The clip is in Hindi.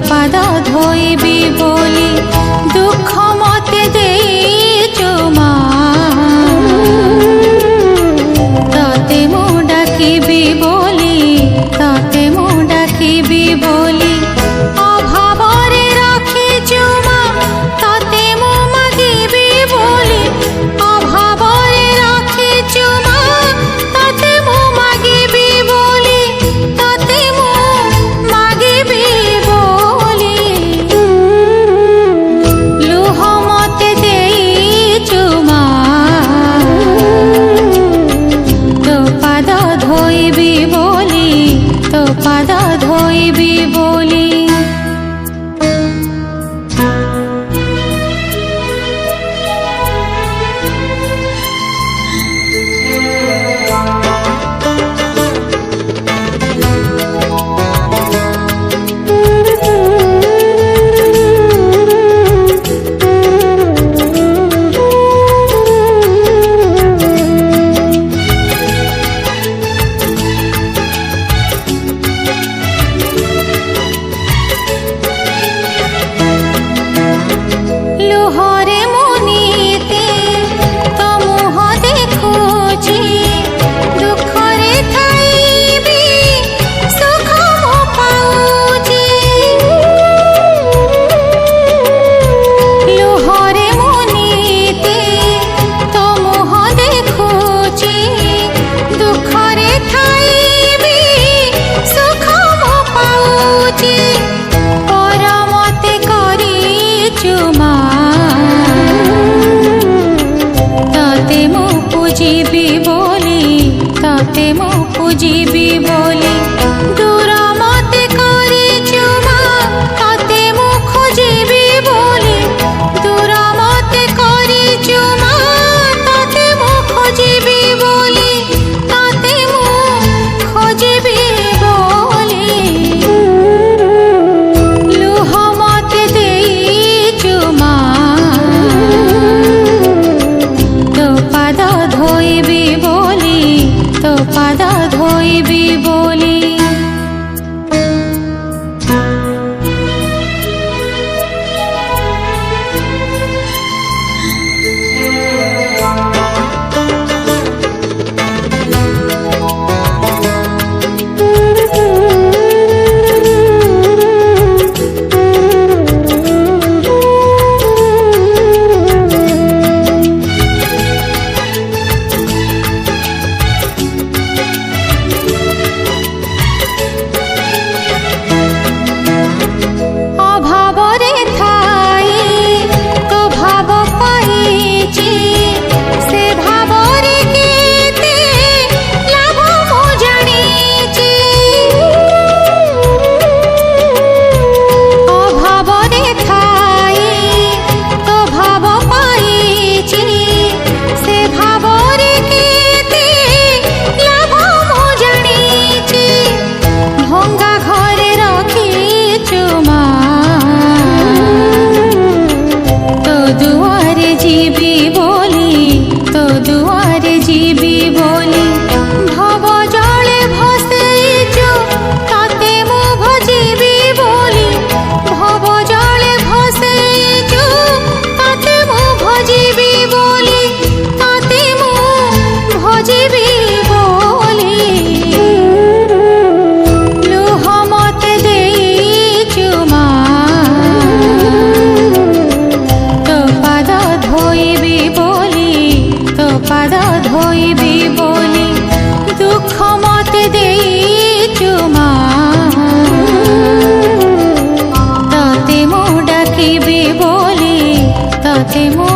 पाद धोइबी बोली दुख मते देइचो मा तते मु डाकिबी बोली तते मु डाकिबी बोली अभावरे रखिचो मा तते मु मागिबी बोली अभावरे रखिचो मा तते मु मागिबी बोली तते मु मागिबी पाद धोइबी बोली पूजिबी बोली तते मु पूजिबी बोली दूर मते करिचु मा तते मु खोजिबी बोली दूर मते करिचु मा तते मु खोजिबी बोली तते मु खोजिबी बोली लुह मते देइचु मा पाद धोइबी बोली तो पाद धोइबी बोली पाद धोइबी बोली दुख मते देई তাতে মোর